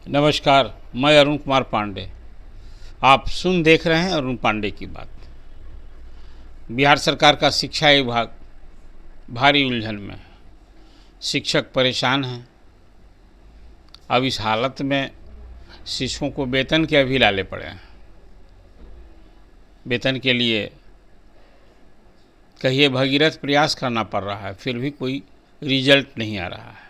नमस्कार, मैं अरुण कुमार पांडे। आप देख रहे हैं अरुण पांडे की बात। बिहार सरकार का शिक्षा विभाग भारी उलझन में है। शिक्षक परेशान हैं। अब इस हालत में शिक्षकों को वेतन के अभी लाले पड़े हैं। वेतन के लिए कहिए भगीरथ प्रयास करना पड़ रहा है, फिर भी कोई रिजल्ट नहीं आ रहा है।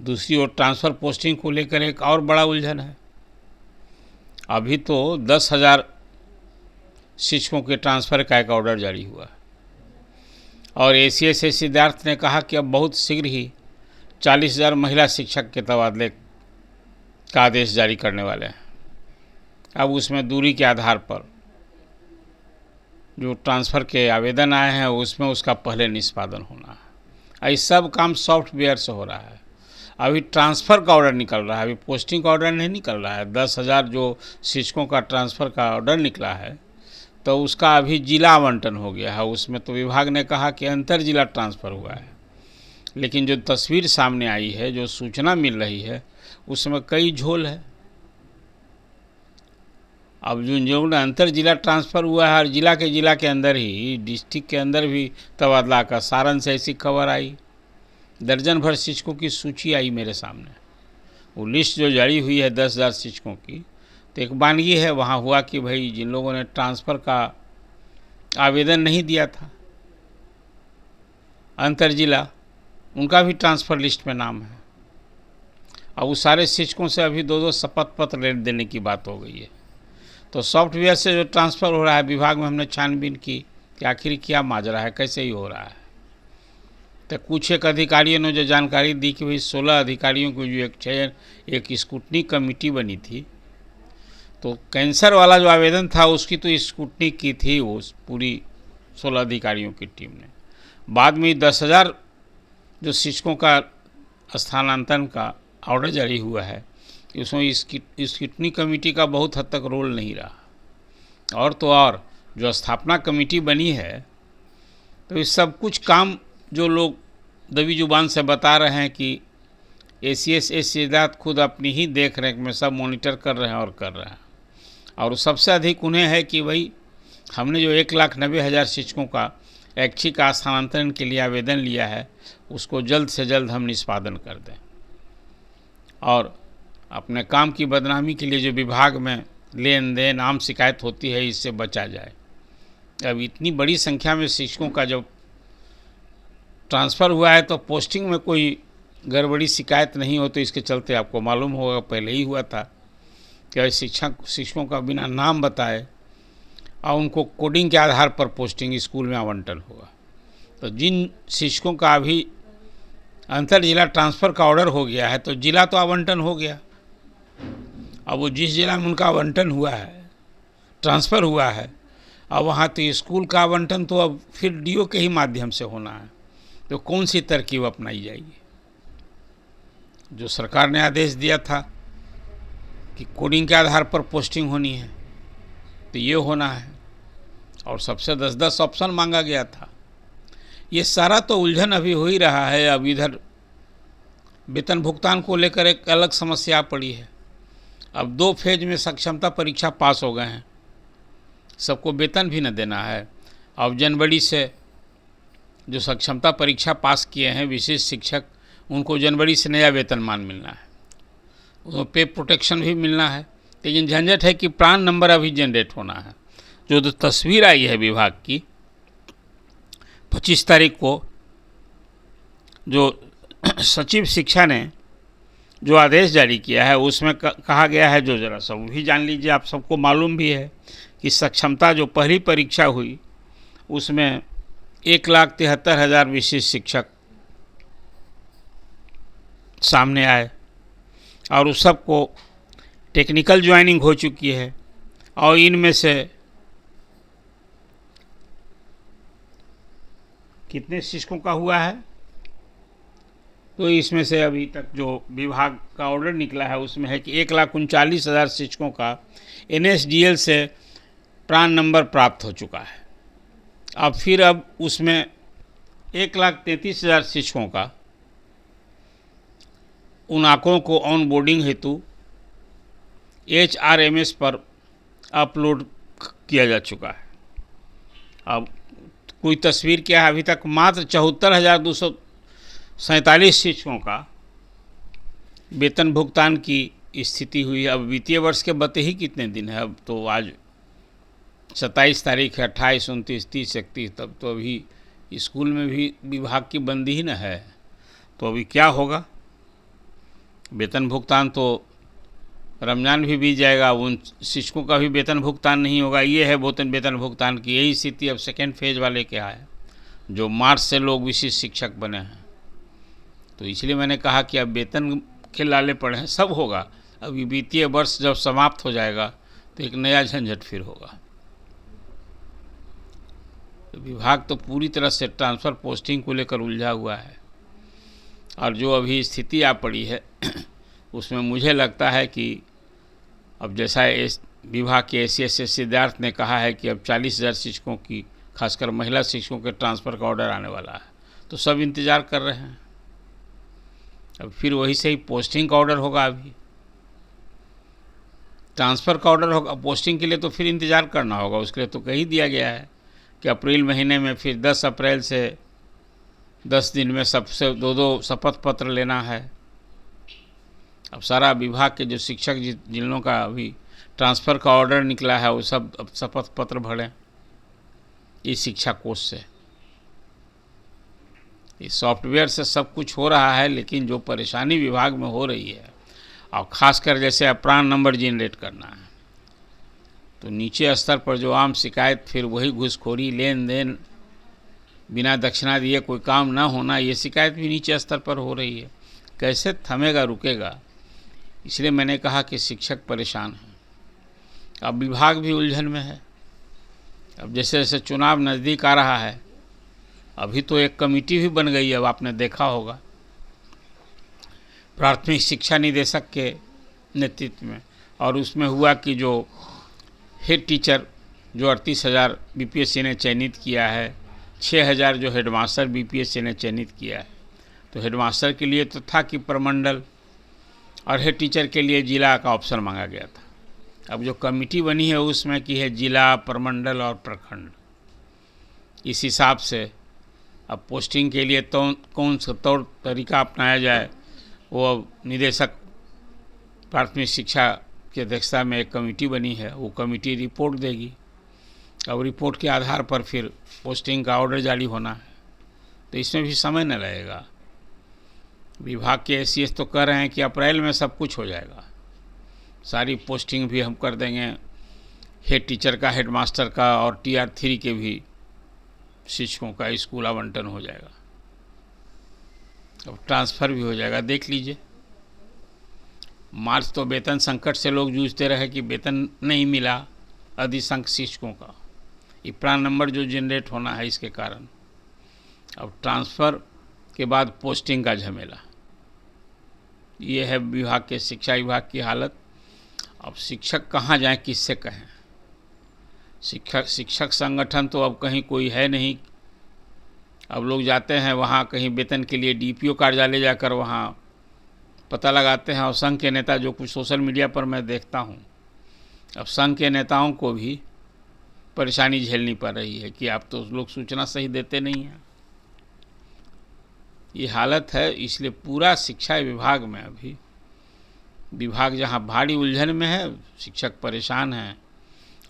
दूसरी ओर ट्रांसफ़र पोस्टिंग को लेकर एक और बड़ा उलझन है। अभी तो 10,000 शिक्षकों के ट्रांसफ़र का एक ऑर्डर जारी हुआ और एसीएस सिद्धार्थ ने कहा कि अब बहुत शीघ्र ही 40,000 महिला शिक्षक के तबादले का आदेश जारी करने वाले हैं। अब उसमें दूरी के आधार पर जो ट्रांसफ़र के आवेदन आए हैं उसमें उसका पहले निष्पादन होना है। ये सब काम सॉफ्टवेयर से हो रहा है। अभी ट्रांसफ़र का ऑर्डर निकल रहा है, अभी पोस्टिंग का ऑर्डर नहीं निकल रहा है। 10,000 जो शिक्षकों का ट्रांसफ़र का ऑर्डर निकला है तो उसका अभी जिला आवंटन हो गया है। उसमें तो विभाग ने कहा कि अंतर जिला ट्रांसफ़र हुआ है, लेकिन जो तस्वीर सामने आई है, जो सूचना मिल रही है, उसमें कई झोल है। अब जो अंतर जिला ट्रांसफ़र हुआ है और जिला के अंदर ही डिस्ट्रिक्ट के अंदर भी तबादला का सारण से ऐसी खबर आई। दर्जन भर शिक्षकों की सूची आई मेरे सामने। वो लिस्ट जो जारी हुई है 10,000 शिक्षकों की, तो एक वानगी है वहाँ हुआ कि भाई जिन लोगों ने ट्रांसफ़र का आवेदन नहीं दिया था अंतर जिला, उनका भी ट्रांसफ़र लिस्ट में नाम है। अब उस सारे शिक्षकों से अभी दो शपथ पत्र देने की बात हो गई है। तो सॉफ्टवेयर से जो ट्रांसफ़र हो रहा है, विभाग में हमने छानबीन की कि आखिर क्या माजरा है, कैसे ही हो रहा है। तो कुछ एक अधिकारियों ने जो जानकारी दी कि भाई 16 अधिकारियों की जो एक स्क्रूटनी कमेटी बनी थी, तो कैंसर वाला जो आवेदन था उसकी तो स्क्रूटनी की थी वो पूरी 16 अधिकारियों की टीम ने। बाद में 10,000 जो शिक्षकों का स्थानांतरण का ऑर्डर जारी हुआ है, उसमें स्क्रूटनी कमेटी का बहुत हद तक रोल नहीं रहा। और तो और जो स्थापना कमेटी बनी है, तो इस सब कुछ काम जो लोग दबी जुबान से बता रहे हैं कि एसीएस सिद्धार्थ खुद अपनी ही देख रेख में सब मॉनिटर कर रहे हैं और कर रहे हैं। और सबसे अधिक उन्हें है कि भाई हमने जो 1,90,000 शिक्षकों का ऐच्छिक का स्थानांतरण के लिए आवेदन लिया है, उसको जल्द से जल्द हम निष्पादन कर दें और अपने काम की बदनामी के लिए जो विभाग में लेन देन आम शिकायत होती है, इससे बचा जाए। अब इतनी बड़ी संख्या में शिक्षकों का जब ट्रांसफ़र हुआ है तो पोस्टिंग में कोई गड़बड़ी शिकायत नहीं हो, तो इसके चलते आपको मालूम होगा पहले ही हुआ था कि शिक्षकों का बिना नाम बताए और उनको कोडिंग के आधार पर पोस्टिंग स्कूल में आवंटन होगा। तो जिन शिक्षकों का अभी अंतर जिला ट्रांसफ़र का ऑर्डर हो गया है, तो जिला तो आवंटन हो गया। अब वो जिस जिला में उनका आवंटन हुआ है, ट्रांसफ़र हुआ है, अब वहाँ तो स्कूल का आवंटन तो अब फिर डीओ के ही माध्यम से होना है। तो कौन सी तरकीब अपनाई जाएगी? जो सरकार ने आदेश दिया था कि कोडिंग के आधार पर पोस्टिंग होनी है, तो ये होना है, और सबसे 10-10 ऑप्शन मांगा गया था। ये सारा तो उलझन अभी हो ही रहा है। अब इधर वेतन भुगतान को लेकर एक अलग समस्या पड़ी है। अब 2 फेज में सक्षमता परीक्षा पास हो गए हैं, सबको वेतन भी न देना है। अब जनवरी से जो सक्षमता परीक्षा पास किए हैं विशेष शिक्षक, उनको जनवरी से नया वेतनमान मिलना है, उसमें पे प्रोटेक्शन भी मिलना है। लेकिन झंझट है कि प्रान नंबर अभी जनरेट होना है। जो तस्वीर आई है विभाग की 25 तारीख को, जो सचिव शिक्षा ने जो आदेश जारी किया है, उसमें कहा गया है, जो ज़रा सब भी जान लीजिए, आप सबको मालूम भी है कि सक्षमता जो पहली परीक्षा हुई उसमें 1,73,000 विशेष शिक्षक सामने आए और उस सब को टेक्निकल ज्वाइनिंग हो चुकी है। और इनमें से कितने शिक्षकों का हुआ है, तो इसमें से अभी तक जो विभाग का ऑर्डर निकला है उसमें है कि 1,39,000 शिक्षकों का एनएसडीएल से प्रान नंबर प्राप्त हो चुका है। अब उसमें 1,33,000 शिक्षकों का उन आंकड़ों को ऑन बोर्डिंग हेतु HRMS पर अपलोड किया जा चुका है। अब कोई तस्वीर क्या है, अभी तक मात्र 74,247 शिक्षकों का वेतन भुगतान की स्थिति हुई है। अब वित्तीय वर्ष के बते ही कितने दिन है, अब तो आज 27 तारीख है, 28, 29, 30, 31, तब तो अभी स्कूल में भी विभाग की बंदी ही न है। तो अभी क्या होगा, वेतन भुगतान तो रमज़ान भी बीत जाएगा, उन शिक्षकों का भी वेतन भुगतान नहीं होगा। ये है वेतन भुगतान की यही स्थिति अब सेकेंड फेज वाले क्या है, जो मार्च से लोग विशिष्ट शिक्षक बने हैं। तो इसलिए मैंने कहा कि अब वेतन के लाले पड़े हैं, सब होगा। अभी वित्तीय वर्ष जब समाप्त हो जाएगा तो एक नया झंझट फिर होगा। तो विभाग तो पूरी तरह से ट्रांसफ़र पोस्टिंग को लेकर उलझा हुआ है, और जो अभी स्थिति आ पड़ी है उसमें मुझे लगता है कि अब जैसा विभाग के ACS सिद्धार्थ ने कहा है कि अब 40,000 शिक्षकों की, खासकर महिला शिक्षकों के ट्रांसफ़र का ऑर्डर आने वाला है, तो सब इंतज़ार कर रहे हैं। अब फिर वही से ही पोस्टिंग का ऑर्डर होगा। अभी ट्रांसफ़र का ऑर्डर होगा, पोस्टिंग के लिए तो फिर इंतज़ार करना होगा। उसके लिए तो कही दिया गया है कि अप्रैल महीने में, फिर 10 अप्रैल से 10 दिन में सबसे 2-2 शपथ पत्र लेना है। अब सारा विभाग के जो शिक्षक जिन लोगों का अभी ट्रांसफ़र का ऑर्डर निकला है, वो सब अब शपथ पत्र भरें इस शिक्षा कोष से। इस सॉफ्टवेयर से सब कुछ हो रहा है, लेकिन जो परेशानी विभाग में हो रही है, और ख़ासकर जैसे अपरान नंबर जनरेट करना है, तो नीचे स्तर पर जो आम शिकायत, फिर वही घूसखोरी, लेन देन, बिना दक्षिणा दिए कोई काम ना होना, ये शिकायत भी नीचे स्तर पर हो रही है। कैसे थमेगा, रुकेगा? इसलिए मैंने कहा कि शिक्षक परेशान हैं। अब विभाग भी उलझन में है। अब जैसे जैसे चुनाव नज़दीक आ रहा है, अभी तो एक कमेटी भी बन गई है, अब आपने देखा होगा, प्राथमिक शिक्षा निदेशक के नेतृत्व में, और उसमें हुआ कि जो हेड टीचर जो 38,000 BPSC ने चयनित किया है, 6,000 जो हेडमास्टर BPSC ने चयनित किया है। तो हेडमास्टर के लिए तो था कि प्रमंडल, और हेड टीचर के लिए जिला का ऑप्शन मांगा गया था। अब जो कमेटी बनी है उसमें की है जिला, प्रमंडल और प्रखंड। इस हिसाब से अब पोस्टिंग के लिए तो कौन सा तौर तरीका अपनाया जाए, वो अब निदेशक प्राथमिक शिक्षा की अध्यक्षता में एक कमेटी बनी है, वो कमेटी रिपोर्ट देगी। अब रिपोर्ट के आधार पर फिर पोस्टिंग का ऑर्डर जारी होना है, तो इसमें भी समय न लगेगा। विभाग के ACS तो कह रहे हैं कि अप्रैल में सब कुछ हो जाएगा, सारी पोस्टिंग भी हम कर देंगे, हेड टीचर का, हेडमास्टर का, और TR 3 के भी शिक्षकों का स्कूल आवंटन हो जाएगा। अब ट्रांसफ़र भी हो जाएगा। देख लीजिए, मार्च तो वेतन संकट से लोग जूझते रहे कि वेतन नहीं मिला अधिसंख्य शिक्षकों का, ये प्रान नंबर जो जनरेट होना है इसके कारण। अब ट्रांसफ़र के बाद पोस्टिंग का झमेला, ये है विभाग के, शिक्षा विभाग की हालत। अब शिक्षक कहाँ जाएं, किससे कहें? शिक्षक संगठन तो अब कहीं कोई है नहीं। अब लोग जाते हैं वहाँ कहीं वेतन के लिए DPO कार्यालय जाकर वहाँ पता लगाते हैं, और संघ के नेता, जो कुछ सोशल मीडिया पर मैं देखता हूँ, अब संघ के नेताओं को भी परेशानी झेलनी पड़ रही है कि आप तो लोग सूचना सही देते नहीं हैं। ये हालत है। इसलिए पूरा शिक्षा विभाग में अभी, विभाग जहाँ भारी उलझन में है, शिक्षक परेशान हैं,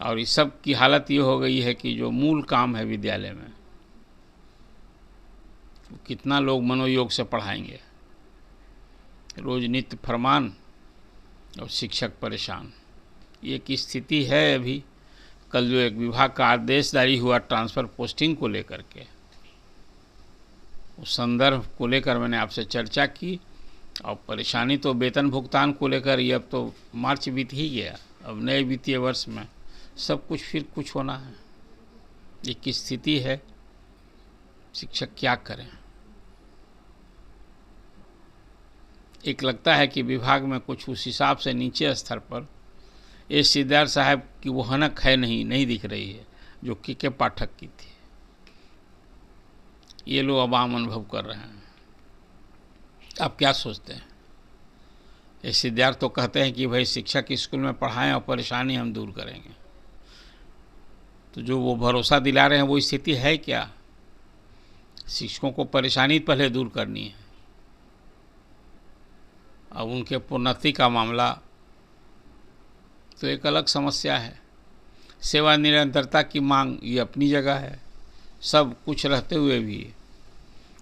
और इस सब की हालत ये हो गई है कि जो मूल काम है विद्यालय में, कितना लोग मनोयोग से पढ़ाएंगे, रोज नित्य फरमान, और शिक्षक परेशान। ये एक स्थिति है अभी। कल जो एक विभाग का आदेश जारी हुआ ट्रांसफ़र पोस्टिंग को लेकर के, उस संदर्भ को लेकर मैंने आपसे चर्चा की। और परेशानी तो वेतन भुगतान को लेकर, ये अब तो मार्च बीत ही गया, अब नए वित्तीय वर्ष में सब कुछ फिर कुछ होना है। एक स्थिति है, शिक्षक क्या करें? एक लगता है कि विभाग में कुछ उस हिसाब से नीचे स्तर पर सिद्धार्थ साहब की वो हनक है नहीं दिख रही है जो के पाठक की थी। ये लोग अब आम अनुभव कर रहे हैं। आप क्या सोचते हैं? ऐसे विद्यार्थी तो कहते हैं कि भाई शिक्षक स्कूल में पढ़ाएं और परेशानी हम दूर करेंगे। तो जो वो भरोसा दिला रहे हैं वो स्थिति है क्या? शिक्षकों को परेशानी पहले दूर करनी है। अब उनके प्रोन्नति का मामला तो एक अलग समस्या है। सेवा निरंतरता की मांग ये अपनी जगह है, सब कुछ रहते हुए भी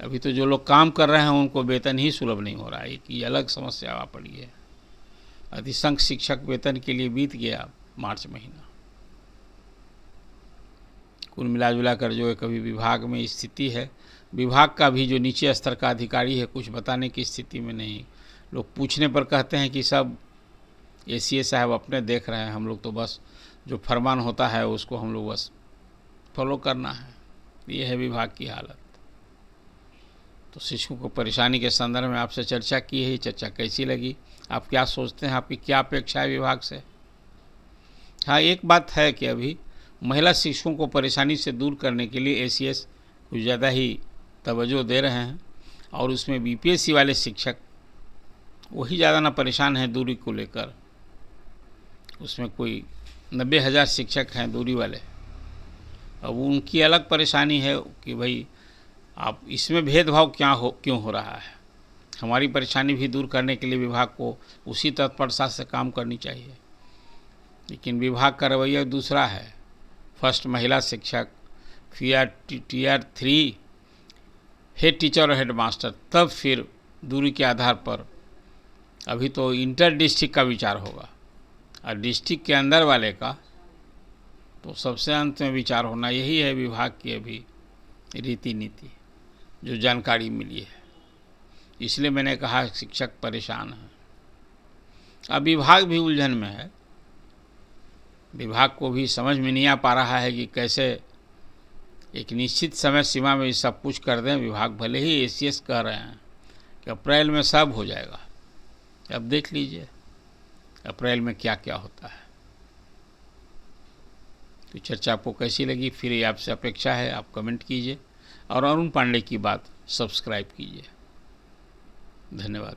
अभी तो जो लोग काम कर रहे हैं उनको वेतन ही सुलभ नहीं हो रहा है, ये अलग समस्या आ पड़ी है। अधिसंख्य शिक्षक वेतन के लिए बीत गया मार्च महीना। कुल मिला कर जो एक अभी विभाग में स्थिति है, विभाग का भी जो नीचे स्तर का अधिकारी है कुछ बताने की स्थिति में नहीं। लोग पूछने पर कहते हैं कि सब एसीए साहब अपने देख रहे हैं, हम लोग तो बस जो फरमान होता है उसको हम लोग बस फॉलो करना है। ये है विभाग की हालत। तो शिक्षकों को परेशानी के संदर्भ में आपसे चर्चा की है। चर्चा कैसी लगी, आप क्या सोचते हैं, आपकी क्या अपेक्षा है विभाग से? हाँ, एक बात है कि अभी महिला शिक्षकों को परेशानी से दूर करने के लिए एसीएस कुछ ज़्यादा ही तवज्जो दे रहे हैं, और उसमें बीपीएससी वाले शिक्षक वही ज़्यादा ना परेशान हैं दूरी को लेकर। उसमें कोई 90,000 शिक्षक हैं दूरी वाले। अब उनकी अलग परेशानी है कि भाई आप इसमें भेदभाव क्यों हो रहा है। हमारी परेशानी भी दूर करने के लिए विभाग को उसी तत्परता से काम करनी चाहिए, लेकिन विभाग का रवैया दूसरा है। फर्स्ट महिला शिक्षक, फिर टीयर 3 हेड टीचर और हेड मास्टर, तब फिर दूरी के आधार पर अभी तो इंटर डिस्ट्रिक्ट का विचार होगा, और डिस्ट्रिक्ट के अंदर वाले का तो सबसे अंत में विचार होना। यही है विभाग की अभी रीति नीति जो जानकारी मिली है। इसलिए मैंने कहा शिक्षक परेशान है। अब विभाग भी उलझन में है। विभाग को भी समझ में नहीं आ पा रहा है कि कैसे एक निश्चित समय सीमा में सब कुछ कर दें। विभाग भले ही एसीएस कह रहे हैं कि अप्रैल में सब हो जाएगा, अब देख लीजिए अप्रैल में क्या क्या होता है। तो चर्चा आपको कैसी लगी, फिर ये आपसे अपेक्षा है आप कमेंट कीजिए, और अरुण पांडे की बात सब्सक्राइब कीजिए। धन्यवाद।